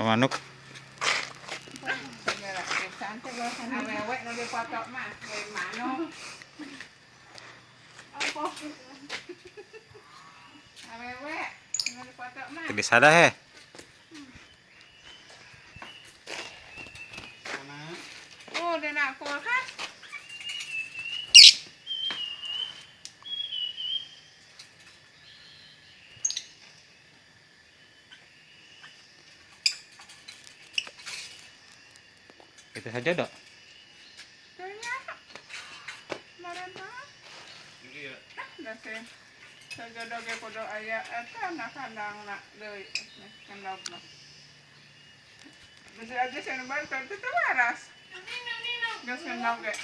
Manuk. Awewek no dipotong mah, kayak manuk. Apa? Awewek no dipotong mah. Di sana he. Oh, udah nak kulkas. Itu saja, Dok. Ternyata. Kemarin mah. Iya. Dah sih. Sajodoh ge kudu aya eta kandang nak deui. Kandang mah. Bisa aja saya nembal itu waras. Gas kandang ge.